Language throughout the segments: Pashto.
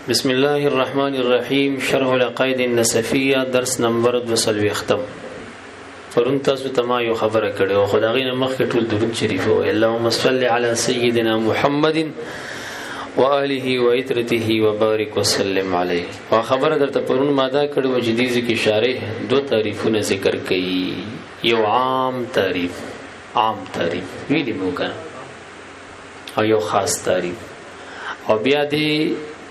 بسم الله الرحمن الرحیم. شرح العقائد النسفیه درس نمبر 2 ختم. پرون تاسو ته ما یو خبره کړې او خدای نه مخکې ټول درود شریف او اللهم صل علی سیدنا محمد و آله و عترته و بارک وسلم علیه. او خبره درته پرون ماده کړې و جدیزه کې شارح دو تعریفونه ذکر کړي. یو عام تعریف ویلی مو کنه او یو خاص تعریف او بیا دی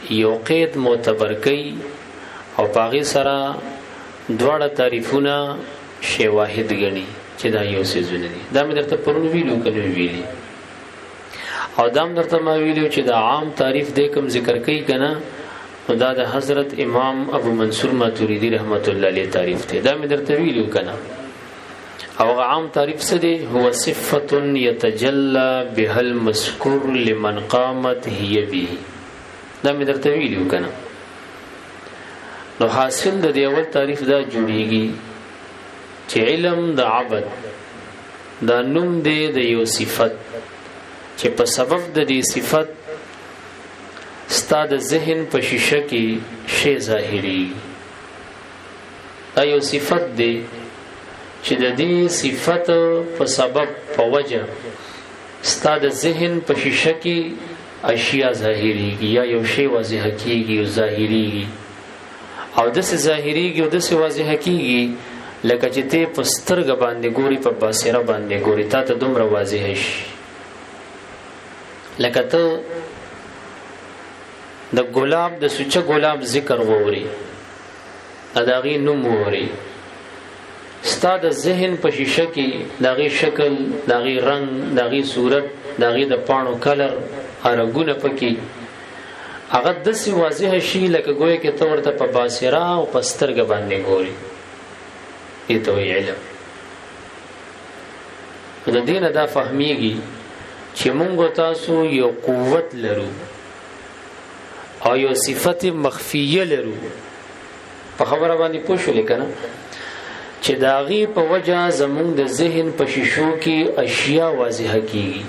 یو قید معتبر کئی او پاغی سره دواړه تعریفونه شی واحد غني چې دا یو سيزونه دي. دا مې درته پرون ویلو کنه ویلي او دام درته ما ویلو چې دا عام تعریف دې کوم ذکر کئی کنه دا د حضرت امام ابو منصور ماتوریدی رحمت الله علیه تعریف ته. دا مې درته ویلو کنه او عام تعریف څه دی؟ هو صفه يتجلى بها المذكور لمن قامت هي به. دا مې درته ویلو کنه. نو حاصل د دې اول تعریف دا جوړیږي چې علم د عبد دا نوم دی د یو صفت چې په سبب د دې صفت ستاد ذهن په شیشه کې شی ظاهري. دا یو صفت دی چې د دې صفت په سبب په وجه ستاد ذهن په شیشه کې اشیاء ظاهریږي یا یو شی واضح کیږي او ظاهریږي او دسه ظاهریږي او دسه واضح کیږي لکه چې ته په سترګ باندې ګوري په بصیره باندې ګوري تا ته دومره واضح شي لکه ته د ګلاب د سوچه ګلاب ذکر ووري اداغي نوم ووري ستاد ذهن په شیشه کې داغي شکل داغي رنگ داغي صورت داغي د پانو کلر ارغونه پکې هغه د سی واضح شي لکه ګویا کې تور ته په باسره او پسترګ باندې ګوري. ایته وی علم د دین دا فهميږي چې مونږ تاسو یو قوت لرو او یو صفت مخفیه لرو. په خبره باندې پوښول کنه چې داغي په وجه زمونږ د ذهن په شیشو کې اشیاء واضح کیږي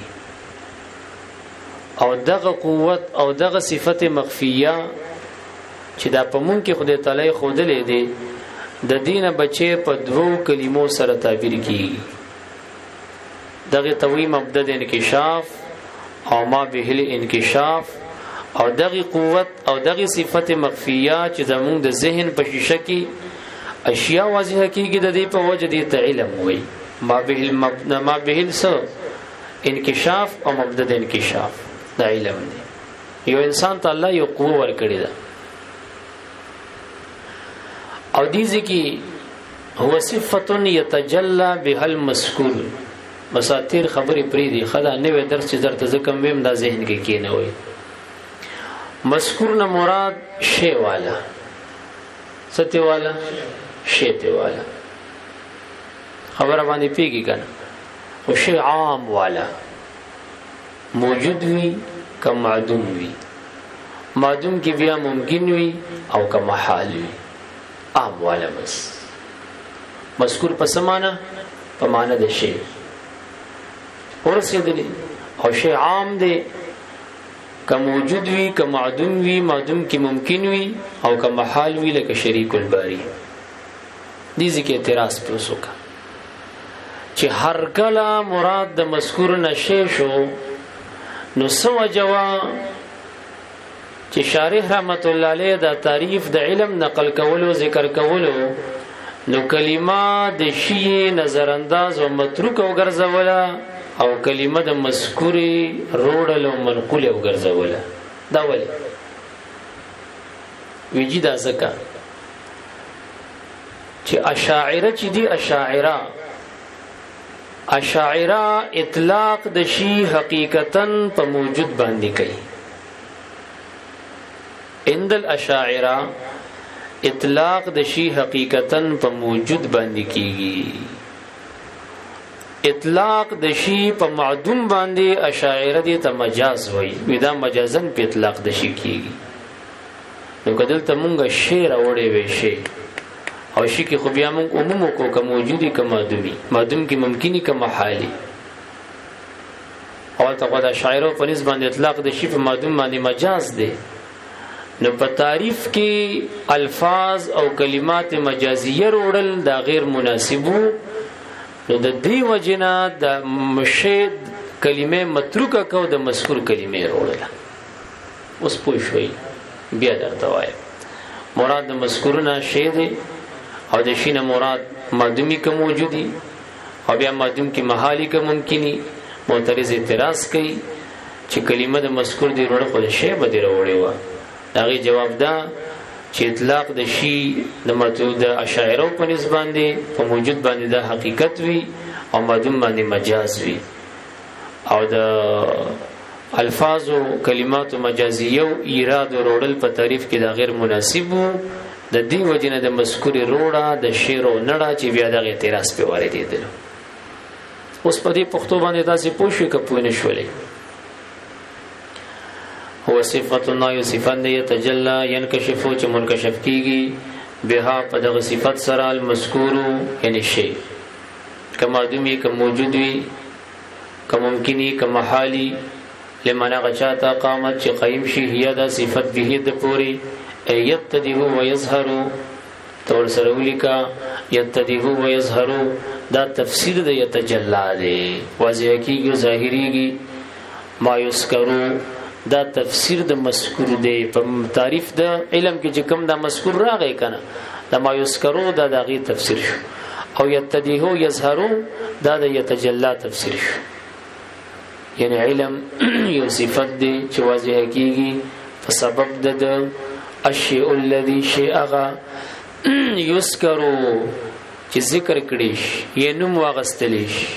او دغه قوت او دغه صفت مخفیه چې دا په مونږ کې خدای تعالی خودلې دي د دینه بچي په دوو کلمو سره تعبیر کیږي. دغه توي مبدا د انکشاف او ما به الانکشاف او دغه قوت او دغه صفت مخفیه چې زمونږ د ذهن په شیشه کې اشیاء واضح کیږي د دې په وجه دي ته علم وي. ما به انکشاف او مبدا د انکشاف دا علم دی. یو انسان ته الله یو قوه ورکړي ده او دې ځکه هو صفه يتجلى بها المذكور. مساتیر خبرې پری دي خدا نوې درس چې درته زکم ویم دا ذهن کې کینه وي. مذکور نه مراد شی والا ستی والا شیته والا خبره باندې پیږي کنه او شی عام والا موجود وی که معدوم وی معدوم کی بیا ممکن وی او که محال وی عام والا بس. مذکور په سمانه په معنا د شی ورسېدلی او شی عام دی که موجود وی که معدوم وی معدوم کی ممکن وی او که محال وی لکه شریک الباری. دې ځکه اعتراض پوسو کا چې هر کله مراد د مذکور نشي شو نو سو جوا چې شارح رحمت الله علیه دا تعریف د علم نقل کولو ذکر کولو نو کلمه د شی نظر انداز او متروک او ګرځوله او کلمه د مذکوري روړل او منقول او ګرځوله. دا ولې ویجی دا زکه چې اشاعره چې دي اشاعره اطلاق د شی حقیقتا په موجود باندې کوي. اندل اشاعره اطلاق د شی حقیقتا په موجود باندې کیږي. اطلاق د شی په معدوم باندې اشاعره دي ته مجاز وایي. ودا مجازن په اطلاق د شی کیږي. نو کدل ته مونږه شی راوړې وې شی او شی کې خو بیا مونږ عموم کو که موجودی که معدوم کې ممکنی که محالی اول ته غدا شاعرو په نسبت باندې اطلاق د شی په معدوم باندې مجاز دی نو په تعریف کې الفاظ او کلمات مجازیه وړل دا غیر مناسبو، نو د دې وجنا د مشید کلمه متروکه کو د مذکور کلمه وړل. اوس پوه شوي بیا درته وایم مراد د مذکورنا شی دی او د شینه مراد مادومی که موجودی او بیا مادوم کې محالی که ممکنی. معترض اعتراض کوي چې کلمه د مذکور دی وړل خو د شی به دی وړي و. هغه جواب دا چې اطلاق د شی د مطلوب د اشاعره په نسبت باندې په موجود باندې د حقیقت وی او مادوم باندې مجاز وی، او د الفاظ او کلمات مجازیه او ایراد وروړل په تعریف کې دا غیر مناسب وو. د دې وجنه د مذکور روړه د شعر او نړه چې بیا دغه اعتراض په واردېدل. اوس په دې پښتو باندې تاسو پوښښ کوئ نه شولې. هو صفت الله صفات دی تجلا ينکشف چې منکشف کیږي بها په دغه صفت سره المذکور یعنی شی کما دومی کم موجود وي کم ممکنی کم حالی لمنا غچاتا قامت چې قائم شي هي دا صفت به د پوری یتدیه و یظهر تور سره ولیکا یتدیه و یظهر دا تفسیر د یتجلا دی واضح کیږي ظاهریږي ما یذکرو دا تفسیر د مذکور دی. په تعریف د علم کې چې کوم دا مذکور راغی کنه دا ما یذکرو دا دغه تفسیر شو، او یتدیه و یظهر دا د یتجلا تفسیر شو. یعنی علم یو صفت دی چې واضح کیږي په سبب د الشیء الذي شیئا یذکرو چې ذکر کړي شي یې نوم واغستل شي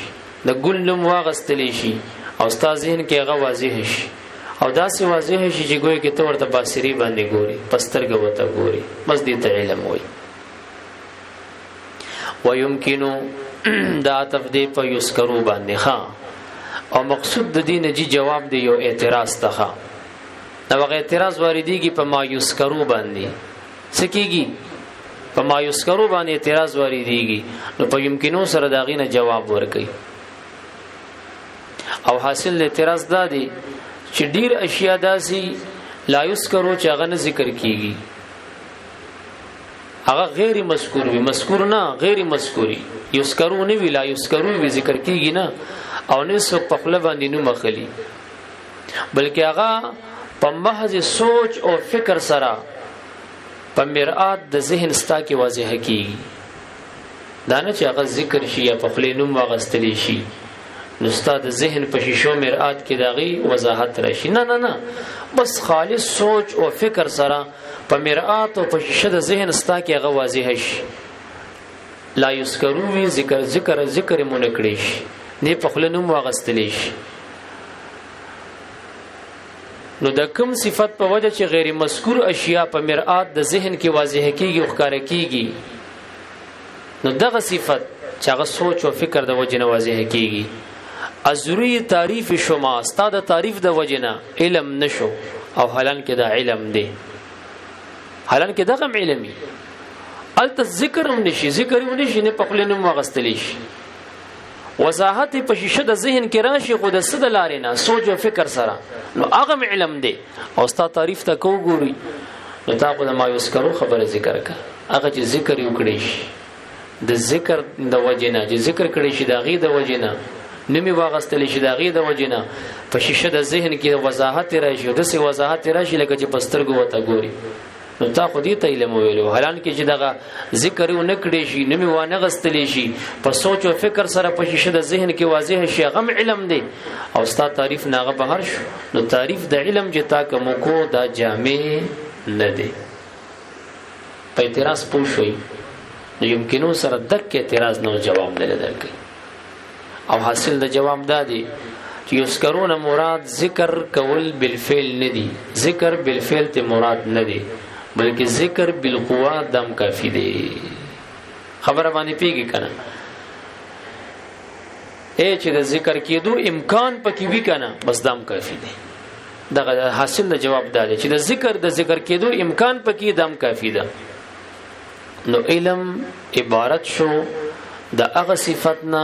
د ګل نوم واغستل شي او استاد ذهن کې هغه واضح شي او داسې واضح شي چې ګویا کې تور ته بصری باندې ګوري پسترګه وته ګوري بس دې ته علم وایي. ويمكنو دا تفدی په یذکرو باندې ښا او مقصود د دین جی جواب دی یو اعتراض ته. دا وغه اعتراض واردېږي په ما یذکرو باندې سکیږي په ما یذکرو باندې اعتراض واردېږي نو په یمکنو سره دا غینه جواب ورکړي. او حاصل اعتراض دا دی چې ډیر اشیاء داسي لا یذکرو چې هغه نه ذکر کیږي هغه غیر مذکور وي، مذکور نه غیر مذکوري. یذکرو نه وی لا یذکرو وی ذکر کیږي نه او نه سو په خپل باندې نو مخلي بلکې هغه په محض سوچ او فکر سره په مرآت د ذهن ستا کې واضح کیږي. دا نه چې هغه ذکر شي یا په خپل نوم واغستلی شي نو استاد ذهن په شیشو مرآت کې داغي وضاحت راشي. نه نه نه بس خالص سوچ او فکر سره په مرآت او په شیشه د ذهن ستا کې هغه واضح شي. لا یذکرو وی ذکر مونږ کړی شي نه په خپل نوم واغستلی شي. نو د کوم صفت په وجه چې غیر مذکور اشیاء په مرآت د ذهن کې واضح کیږي او ښکار کیږي نو دغه صفت چې هغه سوچ او فکر د وجه نه واضح کیږي ازری تعریف شما استاد تعریف د وجه نه علم نشو او حالان کې دا علم دی حالان کې دغه علمي الت ذکر هم نشي نه په خپل نوم واغستلی شي وضاحت په شیشه د ذهن کې راشي خو د صد لارې نه سوچ او فکر سره نو هغه علم دی او ستا تعریف ته کو ګوري نو تا په ما یذکرو خبره ذکر کا هغه چې ذکر یو کړی شي د ذکر د وجنه چې ذکر کړی شي د غي د وجنه نمی واغستل شي د غي د وجنه په شیشه د ذهن کې وضاحت راشي د سي وضاحت راشي لکه چې پسترګو وته ګوري نو تا خو دې ته علم ویلو حالان کې چې دغه ذکر یو نکړي شي نمی وانه غستلی شي په سوچ او فکر سره په شیشه د ذهن کې واضح شي غم علم دی او ستا تعریف ناغه بهر شو نو تعریف د علم چې تا کوم کو دا جامع نه دی. په اعتراض پوښوي نو يمكنو سره دک اعتراض نو جواب نه درکې او حاصل د جواب دا دی چې یذکرون مراد ذکر کول بالفعل نه دی ذکر بالفعل ته مراد نه دی بلکې ذکر بالقوا دم کافی دی. خبره باندې پیږي کنه چې د ذکر کېدو امکان پکې وی کنه بس دم کافی دی. دغه حاصل د جواب دا دی چې د ذکر کېدو امکان پکې دم کافی ده. نو علم عبارت شو د هغه صفتنا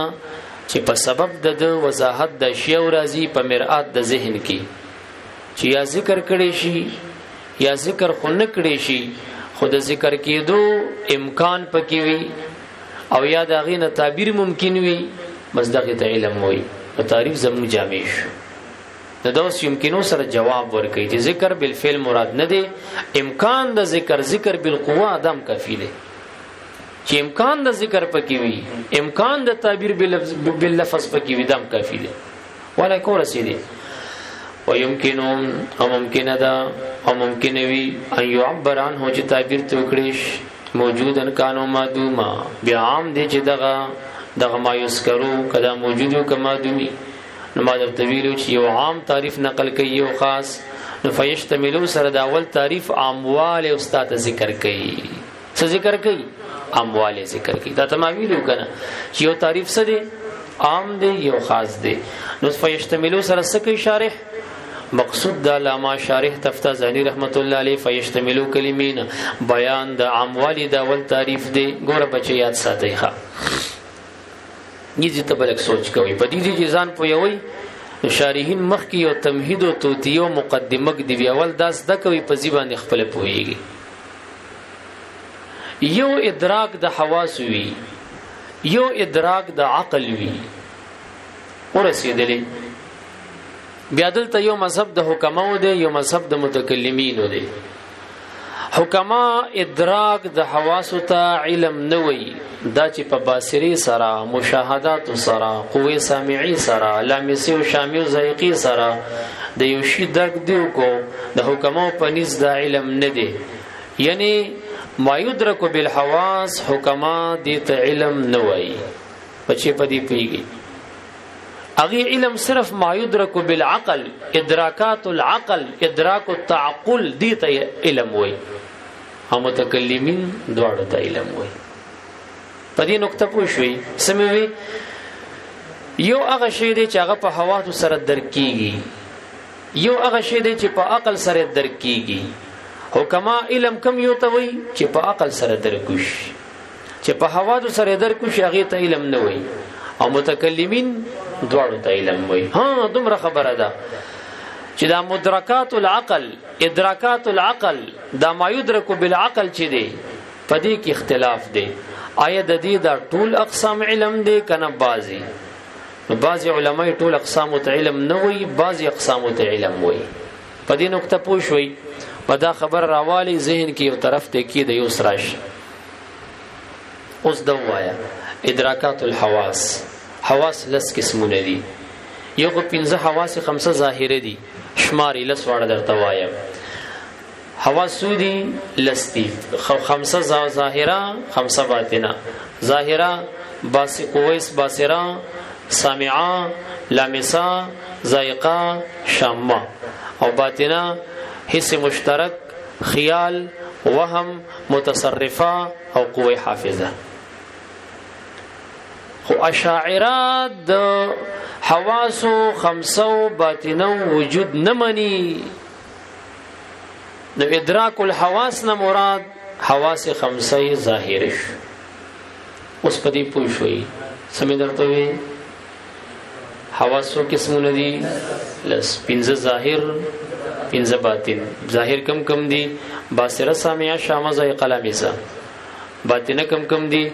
چې په سبب د وضاحت د شیو راځي په مرآت د ذهن کې چې یا ذکر کړي شي یا ذکر خو نکړي شي خود ذکر کېدو امکان پکې وي او یا د هغې نه تعبیر ممکن وي بس دغې ته علم وایي په تعریف زموږ جامع شو د دوس یمکنو سره جواب ورکړي چې ذکر بالفعل مراد نه دی امکان د ذکر بالقوه ادم کافی دی چې امکان د ذکر پکې وي امکان د تعبیر باللفظ پکې وي دم کافی دی ولا کو رسیدي ويمكنون او ممکن ده او ممکن وي ان يعبر عنه چې تعبیر توکړي موجودن کانو معدوما بیا عام دي چې دغه ما یذکرو کدا موجودو کما دومی نو ما درته ویلو چې یو عام تعریف نقل کوي یو خاص نو فیشتملو سره د اول تعریف عامواله استاد ذکر کوي څه ذکر کوي عامواله ذکر کوي دا تمام ویلو کنه چې یو تعریف څه دی عام دی یو خاص دی نو فیشتملو سره څه کوي شارح مقصود د علامه شارح تفتزانی رحمت الله علیه فیشتملو کلمین بیان د عاموالی د اول تعریف دی ګوره بچی یاد ساتئ ښه یی ته بلک سوچ کوي په دې چې ځان پویوي شارحین مخ کې یو تمهید او توتیو مقدمه دی اول داس د کوي په ځبان خپل پویږي یو ادراک د حواس وی یو ادراک د عقل وی ورسېدلې بیا دلته یو مذهب د حکماو دی یو مذهب د متکلمینو دی حکما ادراک د حواس ته علم نه وي دا چې په باصری سره مشاهدات سره قوه سامعي سره لامسي او شامي او ذائقي سره د یو شی درک دیو کو د حکما په نس د علم نه دی یعنی ما یدرک بالحواس حکما دې ته علم نه وي پچې پدی پیږي اغي علم صرف ما يدرك بالعقل ادراکات العقل ادراک التعقل دي ته علم وي هم متکلمین دواړه ته علم وي په دې نقطه پوه شئ سموي یو هغه شی دی چې هغه په حواس سره درک کیږي یو هغه شی دی چې په عقل سره درک کیږي حکما علم کم یو ته وي چې په عقل سره درک وشي چې په حواس سره درک وشي هغه ته علم نه وي او متکلمین دواړو ته علم وي ها دومره خبره ده چې دا مدرکات العقل ادراکات العقل دا ما يدرك بالعقل چې دی په دې کې اختلاف دی آیا د دې دا ټول اقسام علم دی کنه بعضي بعضي علماء ټول اقسام ته علم نه وي بعضي اقسام ته علم وي په دې نقطه پوه شئ په دا خبر راوالي ذهن کې یو طرف ته کې د یو سراش اوس دا وایا ادراکات الحواس حواس لس قسمونه دي یو کو 15 حواس 5 ظاهره دي شماري لس واړه درته وایم حواس دي لستی 5 ظاهره 5 باطنه ظاهره باس قویس باسره سامعه لامسه ذائقه شامه او باطنه حس مشترک خیال وهم متصرفه او قوه حافظه خو اشاعره د حواسو 5 باطنو وجود نه مني نو ادراک الحواس نه مراد حواس 5 ظاهره اوس په دې پوه شئ سمې درته وي حواسو قسمونه دي لس 15 ظاهر 15 باطن ظاهر کم دي باصره سامعه شامه ذائقه لامسه باطنه کم دي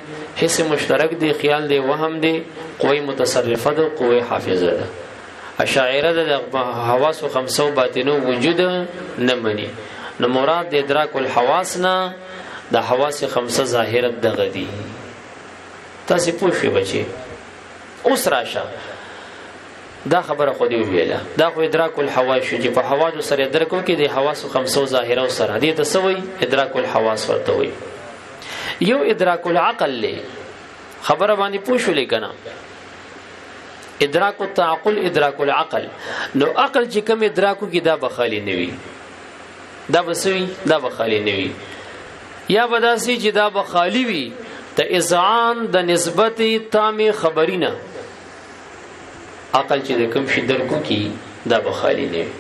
حس مشترک دی خیال دی وهم دی قوی متصرفه ده قوی حافظه ده اشاعره ده حواس و 5 باطنو وجود نه مني نو مراد د ادراک الحواس نه د حواس 5 ظاهرت دغه دي تاسو پوښی بچي اوس راشه دا خبره خو دی ویله دا خو ادراک الحواس چې په حواس سره درکو کې د حواس 5 ظاهره سره دي تسوي ادراک الحواس ورته وي یو ادراک العقل له خبره باندې پوښولې کنه ادراک التعقل ادراک العقل نو عقل چې کوم ادراکو کې دا بخالي نوي دا بسوي دا بخالي نوي یا بداسي چې دا بخالي وي ته اذعان د نسبت تامه خبرینه عقل چې کوم شي درکو کې دا بخالي نوي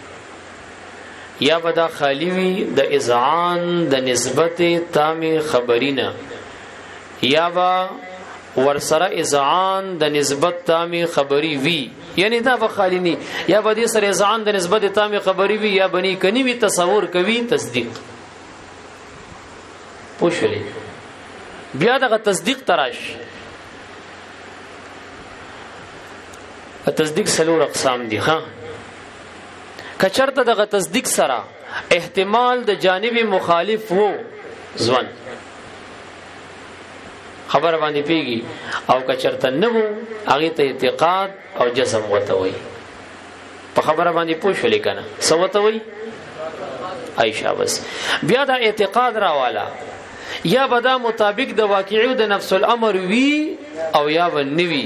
یا بدا خالی وی د اذعان د نسبت تام خبرینه یا با ورسره اذعان د نسبت تامي خبري وی یعنی دا بخالینی یا بدی سره اذعان د نسبت تامي خبري وی یا بنی کني وی تصور کوي تصدیق پوښلی بیا دغه تصدیق تراش تصدیق سلور اقسام دي ها کچرته دغه تصدیق سره احتمال د جانب مخالف وو ځوان خبر باندې پیږي او کچرته نه وو هغه ته اعتقاد او جزم وته وي په خبره باندې پوښولې کنه سو وته وي عائشہ بس بیا دا اعتقاد راواله یا بدا مطابق د واقعو د نفس الامر وی او یا ونوي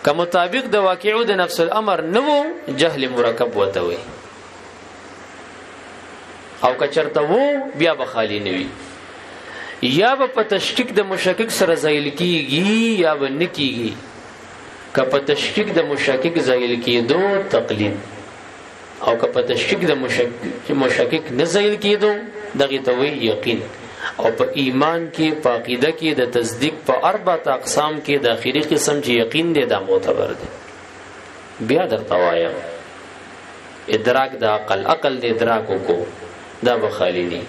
که مطابق د واقعو د نفس الامر نو جهل مرکب وته وي او کچرته وو بیا بخالی نوي یا په تشکیک د مشکک سره زایل کیږي یا ونکیږي که په تشکیک د مشکک زایل کیدو تقلید او که په تشکیک د مشکک نه زایل کیدو دغه ته وی یقین او په ایمان کې په عقیده کې د تصدیق په اربع اقسام کې د اخیری قسم چې یقین دی دا معتبر دی بیا درته وایم ادراک د عقل د ادراک کو دا بخالینی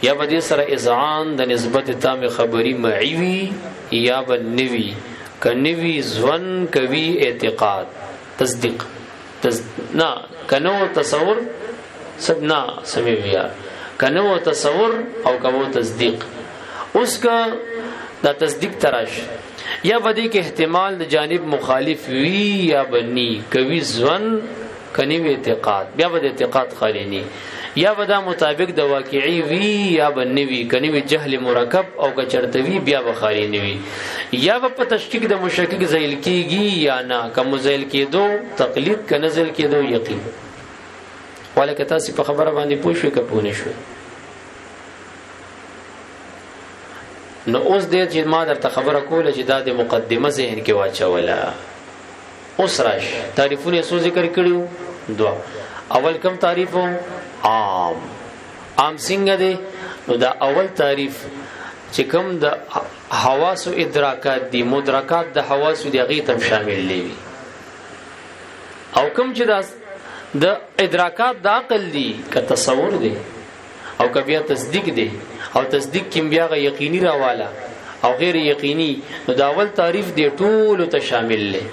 یا بدی سره اذعان د نسبت تام خبری معیوی یا بنوی کنوی ځوان کوي اعتقاد تصدیق نه کنو تصور سبنا سمویا کنو تصور او کوو تصدیق اوس کا دا تصدیق تراش یا بدی کې احتمال د جانب مخالف وی یا بنی کوي ځوان کني اعتقاد بیا بد اعتقاد خالینی یا بدا مطابق د واقعي وی یا بنوي کني جهل مرکب او کچرتوي بیا بخالینی وی یا په تشکیک د مشکک زیل کیږي یا نه کوم زیل کېدو تقلید ک نزل کېدو یقین ولکه تاسو په خبره باندې پوښښ کپونه شو نو اوس دې چې ما درته خبره کوله چې دا د مقدمه ذهن کې واچوله اوس راش تعریفونه سو ذکر کړیو دوا اول کم تعریفو عام څنګه دی نو دا اول تعریف چې کوم د حواس او ادراکات دي مدرکات د حواس او د غیتم شامل دي او کوم چې د ادراکات د عقل دي که تصور دي او که بیا تصدیق دي او تصدیق کې بیا یقیني راواله او غیر یقیني نو دا اول تعریف دی ټول ته شامل دی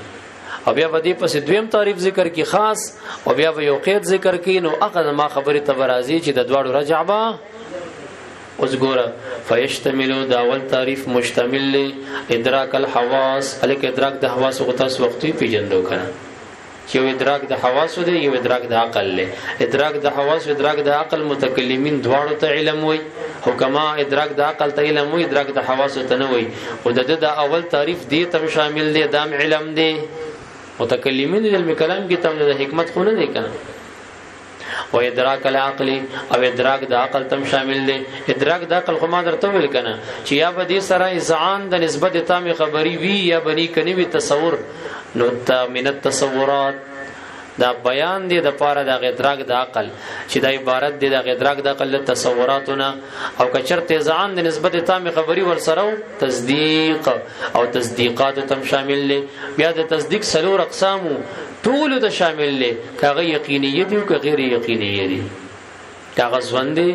او بیا به دې پس دویم تعریف ذکر کی خاص او بیا به یو قید ذکر کی نو اخذ ما خبره تبرازی چې د دواړو رجعبه اوس ګوره فیشتملو دا اول تعریف مشتمل ادراک الحواس الک ادراک د حواس او تاسو وختي پیجندو کنه یو ادراک د حواس دی یو ادراک د عقل له ادراک د حواس او ادراک د عقل متکلمین دواړو ته علم وي او کما ادراک د عقل ته علم وي ادراک د حواس ته نه وي او د اول تعریف دی تم شامل دی دام علم دی متکلمین د علم کلام کې تم د حکمت خو نه دی کنه و ادراک العقل او ادراک د عقل تم شامل دی ادراک د عقل خو ما درته ویل کنه چې یا به دې سره اذعان د نسبت تام خبري وی یا بني کني وی تصور نو من التصورات دا بیان دی د پاره د ادراک د عقل چې دا عبارت دی د ادراک د عقل تصوراتونه او کچرته ځان د نسبت تام خبري ور سره تصدیق او تصدیقات تم شامل دي بیا د تصدیق سلور اقسامو ټول ته شامل دي کاغه یقیني دي او غیر یقیني دي کاغه ځوان دي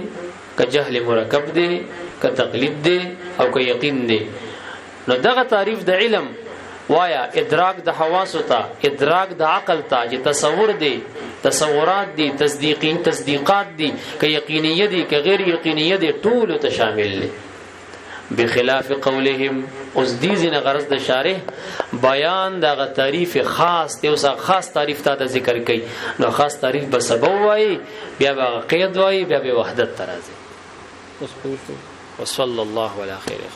ک جهل مرکب دي ک تقلید دي او ک یقین دي نو دغه تعریف د علم وایا ادراک د حواس ته ادراک د عقل ته چې تصور دي تصورات دي تصدیقات دي ک یقینیه دي ک غیر یقینیه دي ټول ته شامل دي بخلاف قولهم اوس دي زنه غرض د شارح بیان د تعریف خاص ته اوس خاص تعریف ته ذکر کوي نو خاص تعریف به سبب وای بیا به قید وای بیا به وحدت ترازی وصلی الله علی خیر